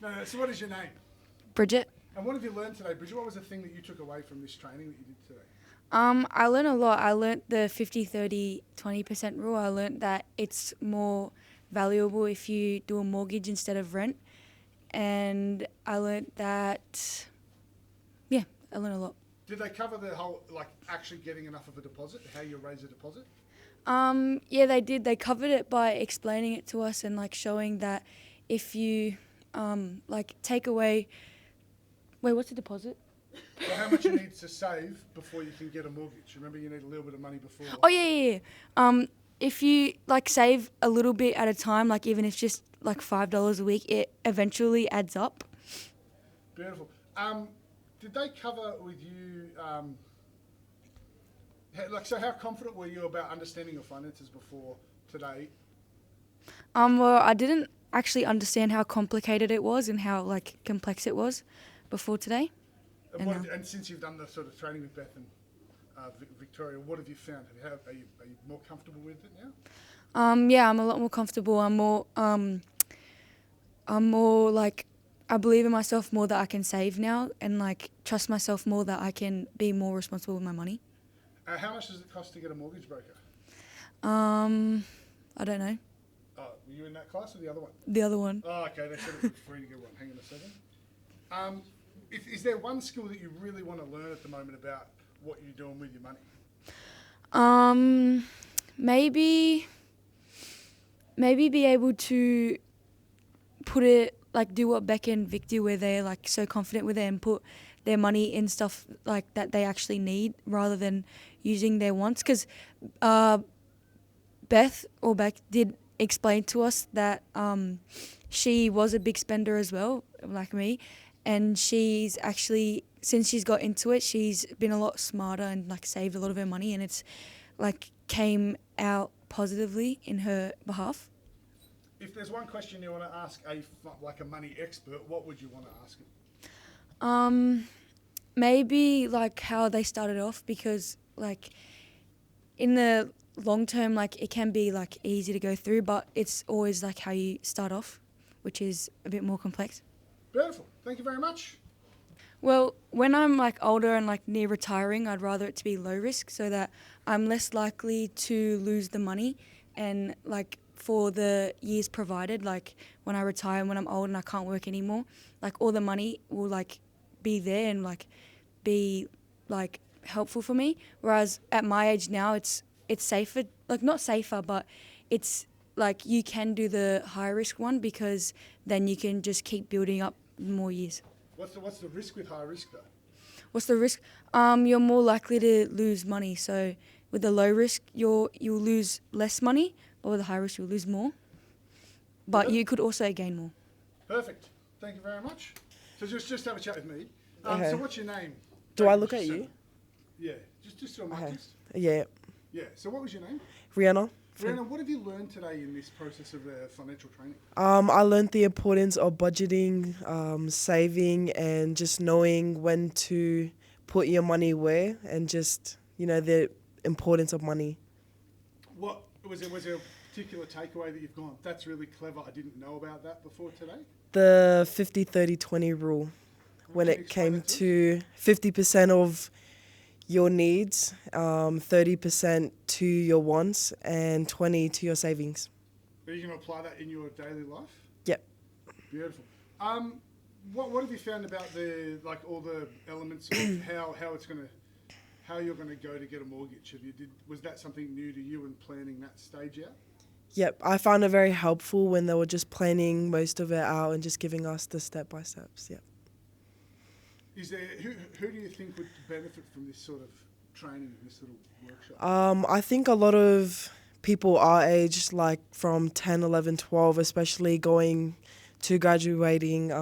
No. So what is your name? Bridget. And what have you learned today, Bridget? What was the thing that you took away from this training that you did today? I learned a lot. I learned the 50-30-20% rule. I learned that it's more valuable if you do a mortgage instead of rent. And I learned that, yeah, I learned a lot. Did they cover the whole, like, actually getting enough of a deposit, how you raise a deposit? Yeah, they did. They covered it by explaining it to us and like showing that if you like take away. Wait, what's the deposit? So how much you need to save before you can get a mortgage? Remember, you need a little bit of money before. Oh yeah. If you like save a little bit at a time, like even if it's just like $5 a week, it eventually adds up. Beautiful. Did they cover with you? So how confident were you about understanding your finances before today? Well, I didn't actually understand how complicated it was and how like complex it was before today. And since you've done the sort of training with Beth and Victoria, what have you found? Are you more comfortable with it now? Yeah, I'm a lot more comfortable. I'm more like, I believe in myself more that I can save now and like trust myself more that I can be more responsible with my money. How much does it cost to get a mortgage broker? I don't know. Oh, were you in that class or the other one? The other one. Oh, okay. They said it was free to get one. Hang on a second. Is there one skill that you really want to learn at the moment about what you're doing with your money? Maybe be able to put it, like do what Beck and Vic do where they're like so confident with it and put their money in stuff like that they actually need rather than using their wants. Because Beck did explain to us that she was a big spender as well, like me. And she's actually, since she's got into it, she's been a lot smarter and like saved a lot of her money, and it's like came out positively in her behalf. If there's one question you want to ask a money expert, what would you want to ask them? Maybe like how they started off, because like in the long term, like it can be like easy to go through, but it's always like how you start off, which is a bit more complex. Beautiful. Thank you very much. Well, when I'm like older and like near retiring, I'd rather it to be low risk so that I'm less likely to lose the money, and like for the years provided, like when I retire and when I'm old and I can't work anymore, like all the money will like be there and like be like helpful for me. Whereas at my age now, it's safer, like not safer, but it's like you can do the high risk one because then you can just keep building up more years. What's the risk with high risk though? What's the risk? You're more likely to lose money. So with the low risk, you'll lose less money, but with the high risk, you'll lose more. But you could also gain more. Perfect. Thank you very much. So just have a chat with me. Okay. So what's your name? Do I look at you? Yeah. Just do a mic test. Yeah. Yeah. So what was your name? Rihanna. Rihanna, what have you learned today in this process of financial training? I learned the importance of budgeting, saving, and just knowing when to put your money where, and just, the importance of money. What was there a particular takeaway that you've gone, that's really clever, I didn't know about that before today? The 50-30-20 rule, when it came to 50% of your needs, 30% to your wants, and 20 to your savings. Are you going to apply that in your daily life? Yep. Beautiful. What have you found about all the elements of how you're going to go to get a mortgage? Was that something new to you in planning that stage out? Yep, I found it very helpful when they were just planning most of it out and just giving us the step-by-steps, yep. Is there, who do you think would benefit from this sort of training, this little workshop? I think a lot of people our age, like from 10, 11, 12, especially going to graduating,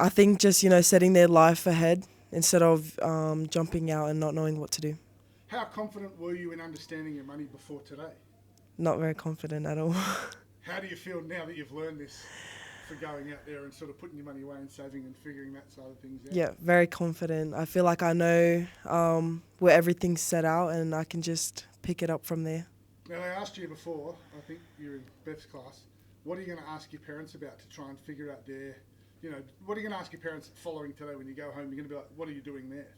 I think just, setting their life ahead instead of jumping out and not knowing what to do. How confident were you in understanding your money before today? Not very confident at all. How do you feel now that you've learned this for going out there and sort of putting your money away and saving and figuring that side of things out? Yeah, very confident. I feel like I know where everything's set out and I can just pick it up from there. Now, I asked you before, I think you're in Beth's class, what are you going to ask your parents about to try and figure out their, what are you going to ask your parents following today when you go home? You're going to be like, what are you doing there?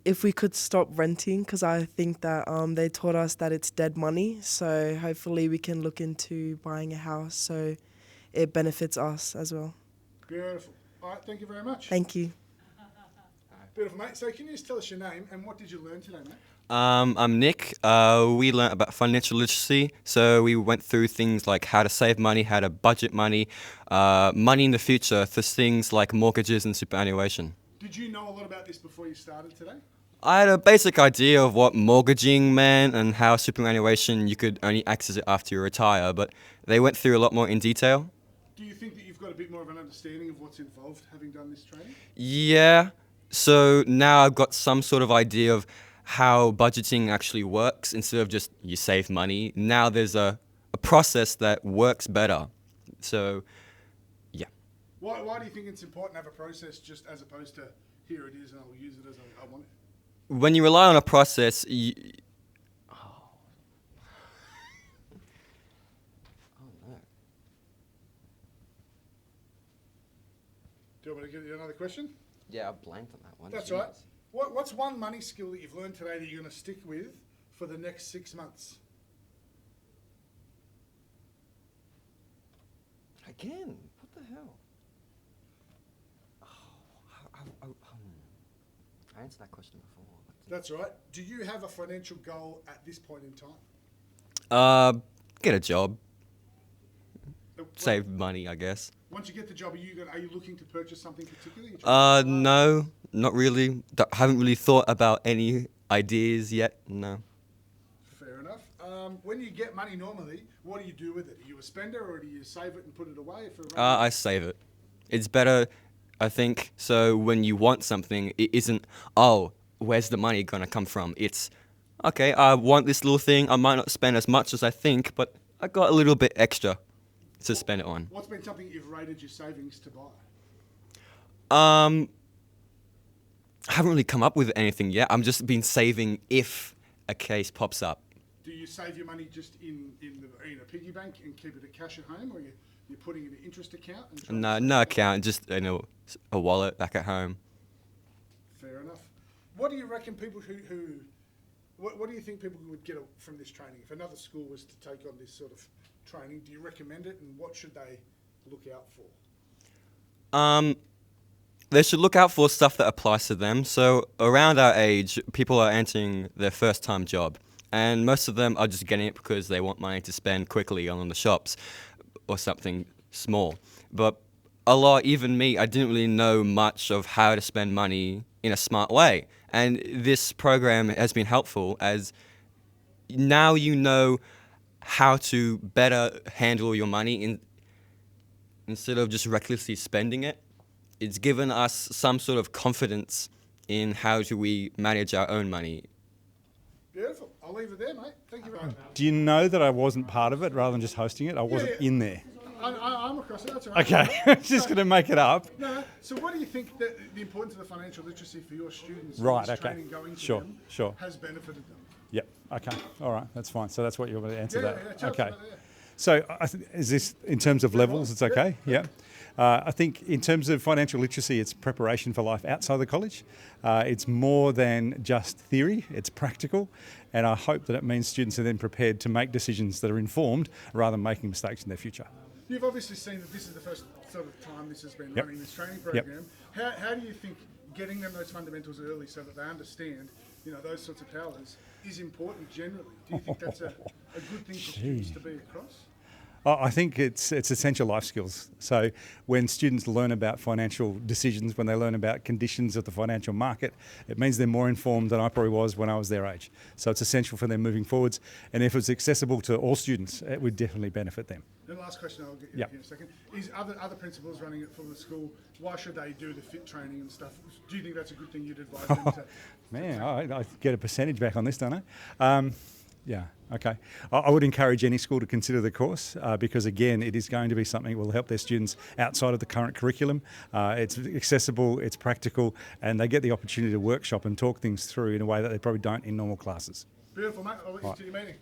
If we could stop renting, because I think that they taught us that it's dead money. So hopefully we can look into buying a house so it benefits us as well. Beautiful. All right, thank you very much. Thank you. Beautiful, mate. So can you just tell us your name and what did you learn today, mate? I'm Nick. We learnt about financial literacy. So we went through things like how to save money, how to budget money, money in the future for things like mortgages and superannuation. Did you know a lot about this before you started today? I had a basic idea of what mortgaging meant and how superannuation you could only access it after you retire, but they went through a lot more in detail. Do you think that you've got a bit more of an understanding of what's involved having done this training? Yeah. So now I've got some sort of idea of how budgeting actually works instead of just you save money. Now there's a process that works better. So, yeah. Why do you think it's important to have a process just as opposed to here it is and I'll use it as I want it? When you rely on a process, Do you want me to give you another question? Yeah, I blanked on that one. That's right. What's one money skill that you've learned today that you're going to stick with for the next 6 months? Again, what the hell? Oh, I answered that question before. That's right. Do you have a financial goal at this point in time? Get a job, Uh, save money, I guess. Once you get the job, are you looking to purchase something particularly? No, not really. Haven't really thought about any ideas yet. No. Fair enough. When you get money normally, what do you do with it? Are you a spender or do you save it and put it away for a I save it. It's better, I think. So when you want something, it isn't, oh, where's the money gonna come from? It's, okay, I want this little thing. I might not spend as much as I think, but I got a little bit extra to spend it on. What's been something you've rated your savings to buy? I haven't really come up with anything yet. I'm just been saving if a case pops up. Do you save your money just in a piggy bank and keep it at cash at home, or you're putting it in an interest account? And trying to No account, just a wallet back at home. Fair enough. What do you reckon people what do you think people would get from this training? If another school was to take on this sort of training, do you recommend it, and what should they look out for? They should look out for stuff that applies to them. So around our age, people are entering their first time job, and most of them are just getting it because they want money to spend quickly on the shops or something small. But a lot, even me, I didn't really know much of how to spend money in a smart way. And this program has been helpful, as now you know how to better handle your money instead of just recklessly spending it. It's given us some sort of confidence in how do we manage our own money. Beautiful. I'll leave it there, mate. Thank you very much. Do you know that I wasn't part of it rather than just hosting it? I wasn't in there. I'm across it. That's all right. Okay, just going to make it up. No. So, what do you think that the importance of the financial literacy for your students? Right, this okay. training going to Sure, them sure. has benefited them? Yep, okay, all right, that's fine. So that's what you're going to answer Yeah, that. tell us Okay. about that. So is this in terms of levels, it's okay? Yeah. I think in terms of financial literacy, it's preparation for life outside the college. It's more than just theory, it's practical. And I hope that it means students are then prepared to make decisions that are informed rather than making mistakes in their future. You've obviously seen that this is the first sort of time this has been Yep. running this training Yep. program. How do you think getting them those fundamentals early so that they understand, those sorts of powers is important generally? Do you think that's a good thing for students to be across? I think it's essential life skills. So when students learn about financial decisions, when they learn about conditions of the financial market, it means they're more informed than I probably was when I was their age. So it's essential for them moving forwards. And if it's accessible to all students, it would definitely benefit them. The last question, I'll get you Yep. here in a second, is other principals running it from the school, why should they do the fit training and stuff? Do you think that's a good thing you'd advise them to? Man, I get a percentage back on this, don't I? Yeah, okay. I would encourage any school to consider the course because, again, it is going to be something that will help their students outside of the current curriculum. It's accessible, it's practical, and they get the opportunity to workshop and talk things through in a way that they probably don't in normal classes. Beautiful, mate. I'll let you to your meeting.